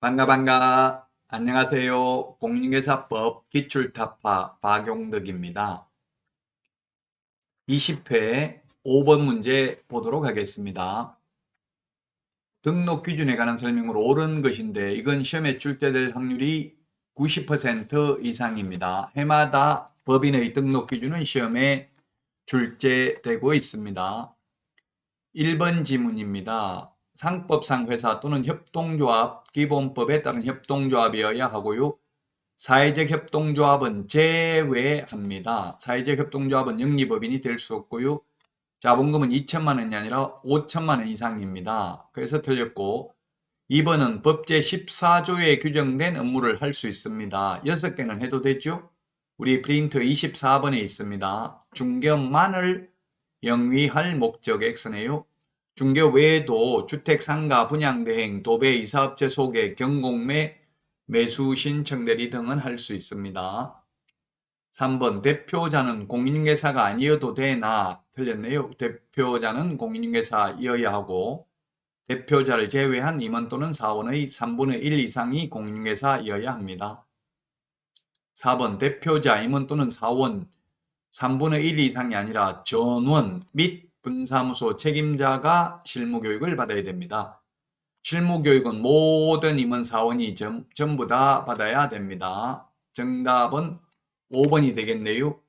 반가. 안녕하세요. 공인중개사법 기출타파 박용덕입니다. 20회 5번 문제 보도록 하겠습니다. 등록 기준에 관한 설명으로 옳은 것인데 이건 시험에 출제될 확률이 90% 이상입니다. 해마다 법인의 등록 기준은 시험에 출제되고 있습니다. 1번 지문입니다. 상법상 회사 또는 협동조합 기본법에 따른 협동조합이어야 하고요. 사회적 협동조합은 제외합니다. 사회적 협동조합은 영리법인이 될 수 없고요. 자본금은 2천만 원이 아니라 5천만 원 이상입니다. 그래서 틀렸고 2번은 법제 14조에 규정된 업무를 할 수 있습니다. 6개는 해도 되죠? 우리 프린트 24번에 있습니다. 중개업만을 영위할 목적 X네요. 중개업 외에도 주택, 상가, 분양대행, 도배, 이사업체 소개, 경공매, 매수 신청 대리 등은 할 수 있습니다. 3번 대표자는 공인중개사가 아니어도 되나 틀렸네요. 대표자는 공인중개사이어야 하고 대표자를 제외한 임원 또는 사원의 3분의 1 이상이 공인중개사이어야 합니다. 4번 대표자, 임원 또는 사원 3분의 1 이상이 아니라 전원 및 분사무소 책임자가 실무교육을 받아야 됩니다. 실무교육은 모든 임원 사원이 전부 다 받아야 됩니다. 정답은 5번이 되겠네요.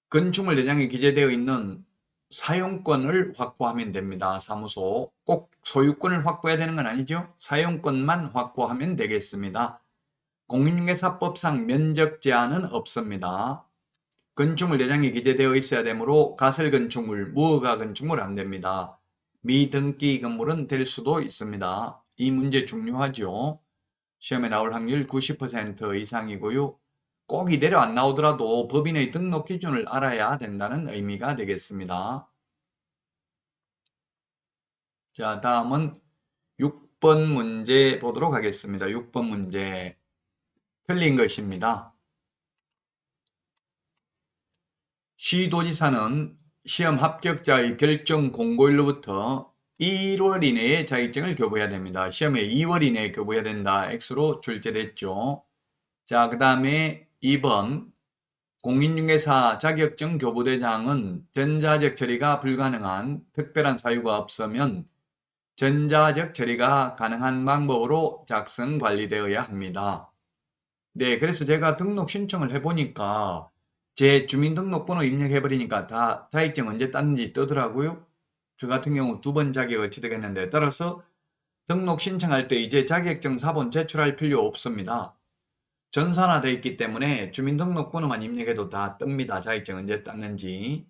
건축물 대장에 기재되어 있는 사용권을 확보하면 됩니다. 사무소. 꼭 소유권을 확보해야 되는 건 아니죠. 사용권만 확보하면 되겠습니다. 공인중개사법상 면적 제한은 없습니다. 건축물 대장에 기재되어 있어야 되므로 가설건축물, 무허가 건축물 안 됩니다. 미등기 건물은 될 수도 있습니다. 이 문제 중요하죠. 시험에 나올 확률 90% 이상이고요. 꼭 이대로 안 나오더라도 법인의 등록 기준을 알아야 된다는 의미가 되겠습니다. 자, 다음은 6번 문제 보도록 하겠습니다. 6번 문제 틀린 것입니다. 시도지사는 시험 합격자의 결정 공고일로부터 1월 이내에 자격증을 교부해야 됩니다. 시험에 2월 이내에 교부해야 된다. X로 출제됐죠. 자, 그 다음에 2번 공인중개사 자격증 교부대장은 전자적 처리가 불가능한 특별한 사유가 없으면 전자적 처리가 가능한 방법으로 작성 관리되어야 합니다. 네, 그래서 제가 등록 신청을 해보니까 제 주민등록번호 입력해버리니까 다 자격증 언제 땄는지 뜨더라고요. 저 같은 경우 2번 자격을 취득했는데 따라서 등록 신청할 때 이제 자격증 사본 제출할 필요 없습니다. 전산화되어 있기 때문에 주민등록번호만 입력해도 다 뜹니다. 자격증 언제 땄는지.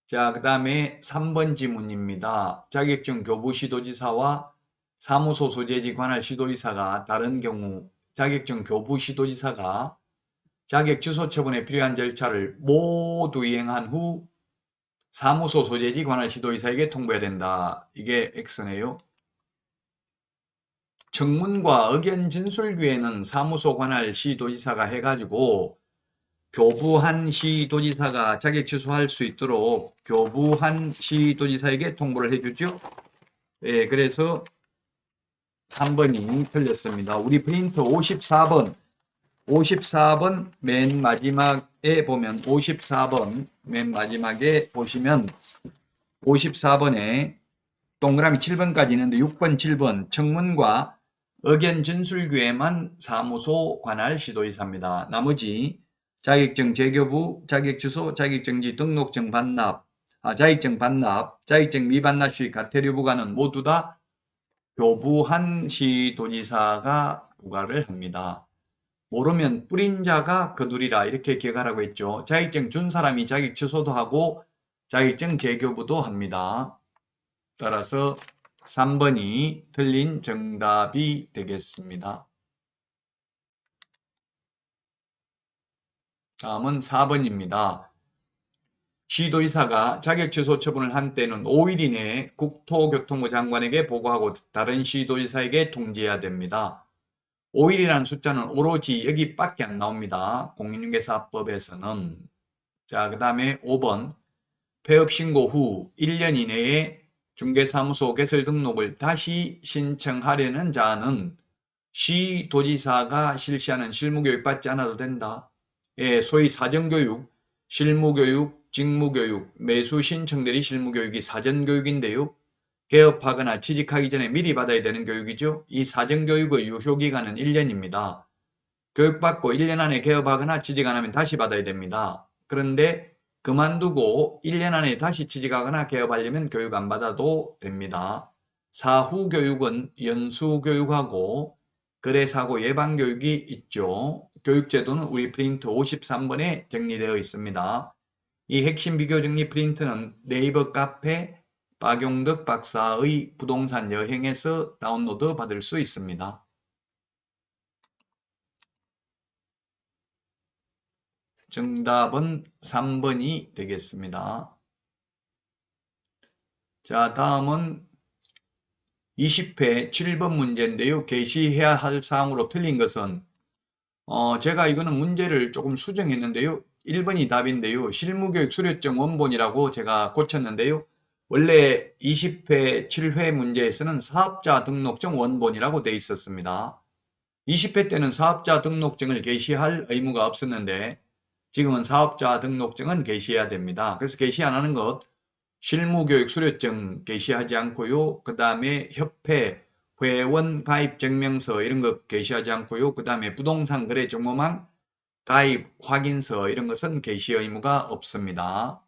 자, 그 다음에 3번 지문입니다. 자격증 교부시도지사와 사무소 소재지 관할 시도지사가 다른 경우 자격증 교부시도지사가 자격 취소 처분에 필요한 절차를 모두 이행한 후 사무소 소재지 관할 시도지사에게 통보해야 된다. 이게 X네요. 청문과 의견 진술기에는 사무소 관할 시도지사가 해가지고 교부한 시도지사가 자격 취소할 수 있도록 교부한 시도지사에게 통보를 해주죠. 네, 그래서 3번이 틀렸습니다. 우리 프린터 54번 맨 마지막에 보면 54번 맨 마지막에 보시면 54번에 동그라미 7번까지 있는데 6번, 7번 청문과 의견 진술기에만 사무소 관할 시도지사입니다. 나머지 자격증 재교부, 자격 취소, 자격증지 등록증 반납, 자격증 반납, 자격증 미반납 시 과태료 부과는 모두 다 교부한 시도지사가 부과를 합니다. 모르면 뿌린 자가 거두리라 이렇게 기억하라고 했죠. 자격증 준 사람이 자격 취소도 하고 자격증 재교부도 합니다. 따라서 3번이 틀린 정답이 되겠습니다. 다음은 4번입니다. 시도지사가 자격 취소 처분을 한 때는 5일 이내에 국토교통부 장관에게 보고하고 다른 시도지사에게 통지해야 됩니다. 5일이라는 숫자는 오로지 여기밖에 안 나옵니다. 공인중개사법에서는. 자, 그 다음에 5번 폐업 신고 후 1년 이내에 중개사무소 개설 등록을 다시 신청하려는 자는 시도지사가 실시하는 실무교육 받지 않아도 된다. 예, 소위 사전교육, 실무교육, 직무교육, 매수 신청들이 실무교육이 사전교육인데요. 개업하거나 취직하기 전에 미리 받아야 되는 교육이죠. 이 사전교육의 유효기간은 1년입니다. 교육받고 1년 안에 개업하거나 취직 안 하면 다시 받아야 됩니다. 그런데 그만두고 1년 안에 다시 취직하거나 개업하려면 교육 안 받아도 됩니다. 사후 교육은 연수 교육하고 거래사고 예방 교육이 있죠. 교육제도는 우리 프린트 53번에 정리되어 있습니다. 이 핵심 비교 정리 프린트는 네이버 카페 박용덕 박사의 부동산 여행에서 다운로드 받을 수 있습니다. 정답은 3번이 되겠습니다. 자, 다음은 20회 7번 문제인데요. 게시해야 할 사항으로 틀린 것은 제가 이거는 문제를 조금 수정했는데요. 1번이 답인데요. 실무교육 수료증 원본이라고 제가 고쳤는데요. 원래 20회 7회 문제에서는 사업자 등록증 원본이라고 되어 있었습니다. 20회 때는 사업자 등록증을 게시할 의무가 없었는데 지금은 사업자 등록증은 게시해야 됩니다. 그래서 게시 안 하는 것, 실무교육 수료증 게시하지 않고요. 그 다음에 협회, 회원 가입 증명서 이런 거 게시하지 않고요. 그 다음에 부동산 거래 정보망 가입 확인서 이런 것은 게시 의무가 없습니다.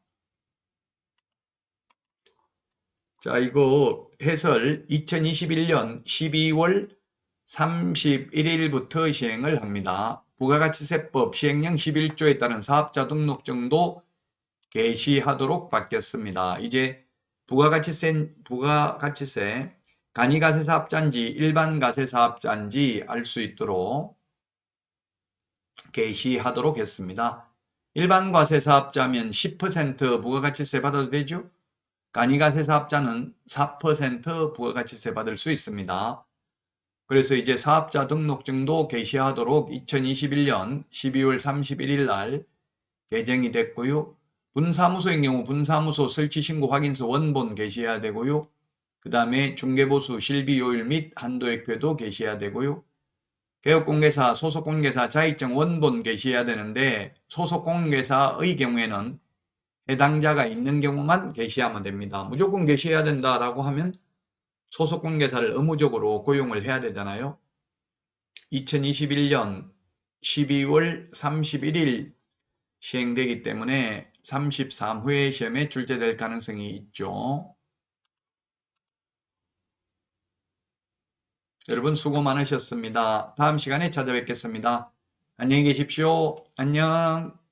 자, 이거 해설 2021년 12월 31일부터 시행을 합니다. 부가가치세법 시행령 11조에 따른 사업자 등록증도 게시하도록 바뀌었습니다. 이제 부가가치세, 간이가세사업자인지 일반가세사업자인지 알 수 있도록 게시하도록 했습니다. 일반과세사업자면 10% 부가가치세 받아도 되죠? 간이가세사업자는 4% 부가가치세 받을 수 있습니다. 그래서 이제 사업자 등록증도 게시하도록 2021년 12월 31일 날 개정이 됐고요. 분사무소인 경우 분사무소 설치신고 확인서 원본 게시해야 되고요. 그 다음에 중개보수 실비요일 및 한도액표도 게시해야 되고요. 개업공개사, 소속공개사 자격증 원본 게시해야 되는데 소속공개사의 경우에는 해당자가 있는 경우만 게시하면 됩니다. 무조건 게시해야 된다라고 하면 소속공개사를 의무적으로 고용을 해야 되잖아요. 2021년 12월 31일 시행되기 때문에 33회 시험에 출제될 가능성이 있죠. 여러분 수고 많으셨습니다. 다음 시간에 찾아뵙겠습니다. 안녕히 계십시오. 안녕.